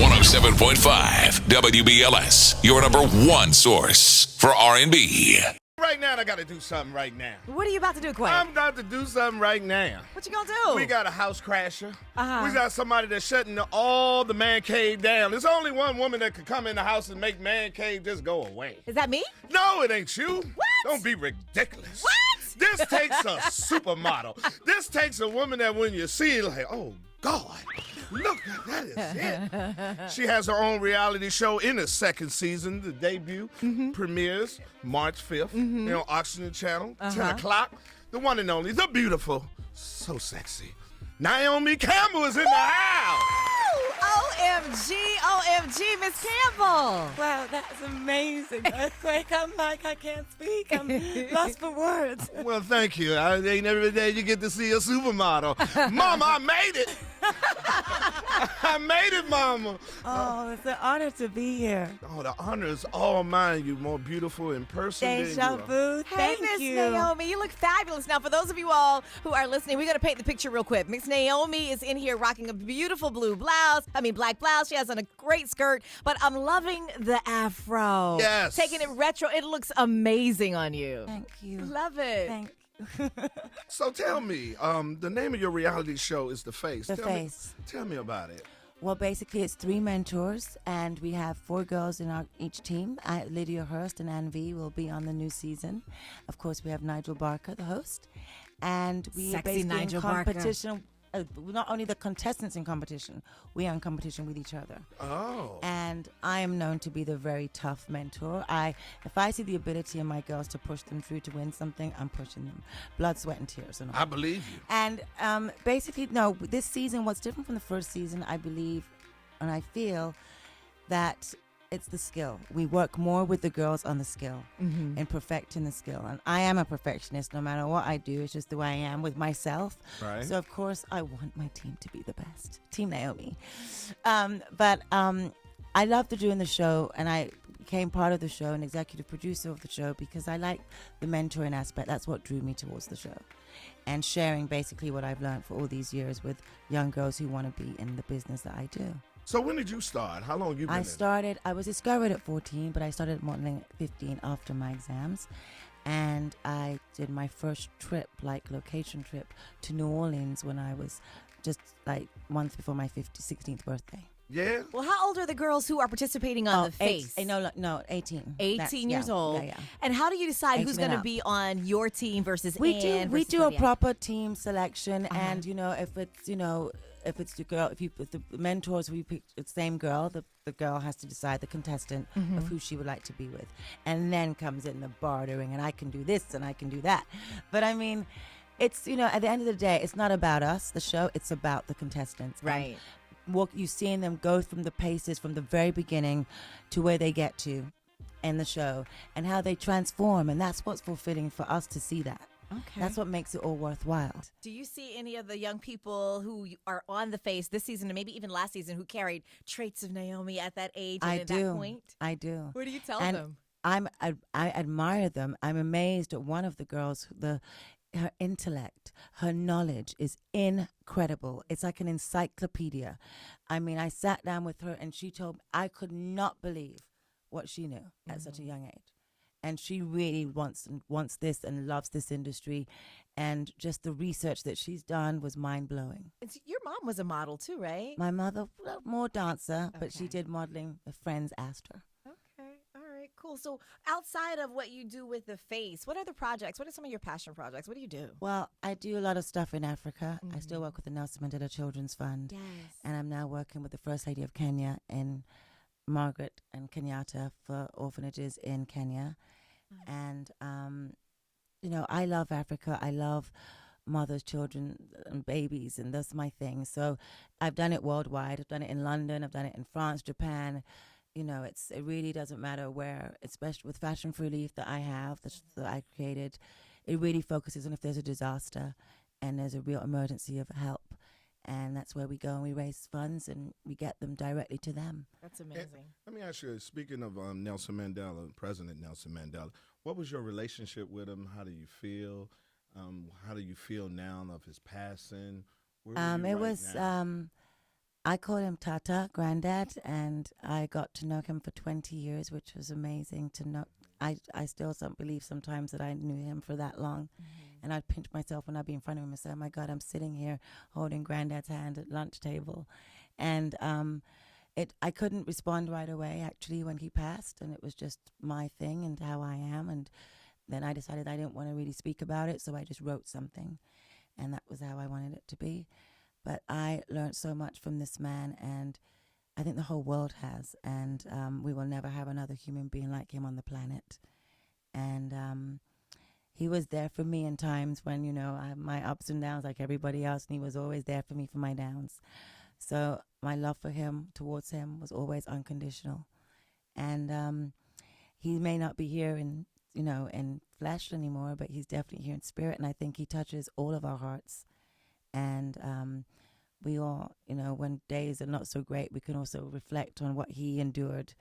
107.5 WBLS, your number one source for R&B. Right now, I got to do something right now. What are you about to do, Quake? I'm about to do something right now. What you gonna do? We got a house crasher. Uh-huh. We got somebody that's shutting all the man cave down. There's only one woman that could come in the house and make man cave just go away. Is that me? No, it ain't you. What? Don't be ridiculous. What? This takes a supermodel. This takes a woman that when you see it, like, oh, God, look, that is it. She has her own reality show in the second season. The debut premieres March 5th, Oxygen Channel, 10 o'clock. The one and only, the beautiful, so sexy, Naomi Campbell is in the house. OMG, Miss Campbell. Wow, that's amazing. Quake, I'm like, I can't speak. I'm lost for words. Well, thank you. Ain't every day you get to see a supermodel. Mama, I made it. I made it, Mama. Oh, it's an honor to be here. Oh, the honor is all mine. You're more beautiful in person than Deja you are. vu, Hey, thank Miss you. Naomi, you look fabulous. Now, for those of you all who are listening, we're going to paint the picture real quick. Miss Naomi is in here rocking a beautiful black blouse. She has on a great skirt, but I'm loving the afro. Yes. Taking it retro. It looks amazing on you. Thank you. Love it. Thank you. So tell me, the name of your reality show is The Face. The Face. Tell me about it. Well, basically, it's 3 mentors, and we have 4 girls in each team. Lydia Hearst and Ann V will be on the new season. Of course, we have Nigel Barker, the host, and we are Sexy basically Nigel in Barker. competition. Not only the contestants in competition, we are in competition with each other. Oh. And I am known to be the very tough mentor. If I see the ability in my girls to push them through to win something, I'm pushing them. Blood, sweat, and tears. And all. I believe you. And basically, no, this season, what's different from the first season, I believe, and I feel that it's the skill. We work more with the girls on the skill and perfecting the skill. And I am a perfectionist no matter what I do. It's just the way I am with myself. Right. So, of course, I want my team to be the best. Team Naomi. But I loved doing the show, and I became part of the show, an executive producer of the show, because I like the mentoring aspect. That's what drew me towards the show. And sharing basically what I've learned for all these years with young girls who want to be in the business that I do. So when did you start? How long you been I was discovered at 14, but I started modeling at 15 after my exams. And I did my first trip, like location trip, to New Orleans when I was just like months before my 16th birthday. Yeah? Well, how old are the girls who are participating on The Face? 18. 18 years old. Yeah. And how do you decide who's 18 going to up. be on your team versus We Ann do versus a Lydia? proper team selection, and if it's the girl, if the mentors, we pick the same girl, the girl has to decide, the contestant, of who she would like to be with. And then comes in the bartering, and I can do this and I can do that. But I mean, it's, at the end of the day, it's not about us, the show, it's about the contestants. Right. You're seeing them go from the paces from the very beginning to where they get to in the show, and how they transform. And that's what's fulfilling for us to see that. Okay. That's what makes it all worthwhile. Do you see any of the young people who are on The Face this season, and maybe even last season, who carried traits of Naomi at that age and at that point? I do. What do you tell And them? I admire them. I'm amazed at one of the girls. Her intellect, her knowledge is incredible. It's like an encyclopedia. I mean, I sat down with her, and she told me I could not believe what she knew at such a young age. And she really wants this and loves this industry. And just the research that she's done was mind-blowing. Your mom was a model too, right? My mother, more dancer, but she Okay. did modeling. Her friends asked her. Okay. All right. Cool. So outside of what you do with The Face, what other projects? What are some of your passion projects? What do you do? Well, I do a lot of stuff in Africa. I still work with the Nelson Mandela Children's Fund. Yes. And I'm now working with the First Lady of Kenya in Margaret and Kenyatta for orphanages in Kenya. And, I love Africa. I love mothers, children, and babies, and that's my thing. So I've done it worldwide. I've done it in London. I've done it in France, Japan. It really doesn't matter where, especially with Fashion for Relief that I have, that I created. It really focuses on if there's a disaster and there's a real emergency of help. And that's where we go, and we raise funds, and we get them directly to them. That's amazing. Let me ask you, speaking of Nelson Mandela, President Nelson Mandela, what was your relationship with him? How do you feel? How do you feel now of his passing? Where are you It right was now? I call him Tata, Granddad, and I got to know him for 20 years, which was amazing to know. I still don't believe sometimes that I knew him for that long. And I'd pinch myself when I'd be in front of him and say, oh my God, I'm sitting here holding Granddad's hand at lunch table. And I couldn't respond right away, actually, when he passed. And it was just my thing and how I am. And then I decided I didn't want to really speak about it, so I just wrote something. And that was how I wanted it to be. But I learned so much from this man, and I think the whole world has. And we will never have another human being like him on the planet. And he was there for me in times when, you know, I have my ups and downs like everybody else, and he was always there for me for my downs. So my love for him, towards him, was always unconditional. And he may not be here in, you know, in flesh anymore, but he's definitely here in spirit, and I think he touches all of our hearts. And we all, you know, when days are not so great, we can also reflect on what he endured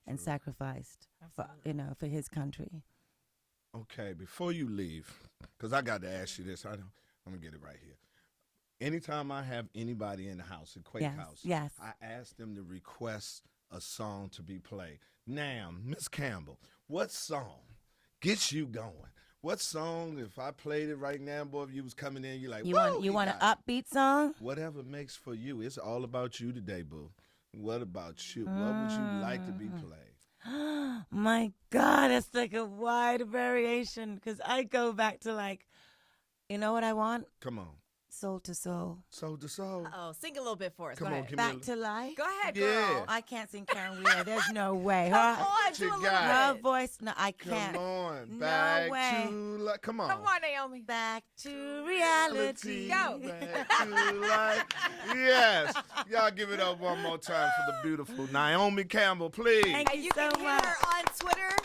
and sacrificed, for, you know, for his country. Okay, before you leave, because I got to ask you this. I'm going to get it right here. Anytime I have anybody in the house, at Quake House, yes. I ask them to request a song to be played. Now, Miss Campbell, what song gets you going? What song, if I played it right now, boy, if you was coming in, you're like, you whoa, want an upbeat song? Whatever makes for you. It's all about you today, boo. What about you? What would you like to be played? My God, it's like a wide variation, because I go back to, like, you know what I want? Come on. Soul to soul. Soul to soul. Oh, sing a little bit for us. Come Go on, ahead. give me Back to life. Go ahead, Yeah. girl. I can't sing Karen Wheeler. There's no way. Come Her, on, do a you little got? her bit. voice, no, I can't. Come on. No Back way. to life. Come on. Come on, Naomi. Back to reality. Go. Back to life. Yes. Y'all give it up one more time for the beautiful Naomi Campbell, please. Thank And you you so can hit much. her on Twitter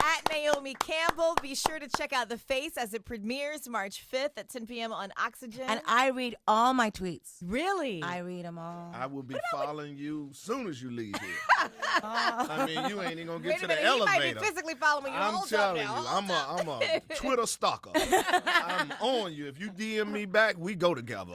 at Naomi Campbell. Be sure to check out The Face as it premieres March 5th at 10 p.m. on Oxygen. And I read all my tweets. Really? I read them all. I will be following you soon as you leave here. I mean, you ain't even gonna get Wait to a the minute, elevator. he might be physically following you. I'm Hold up telling you, now. I'm a Twitter stalker. I'm on you. If you DM me back, we go together.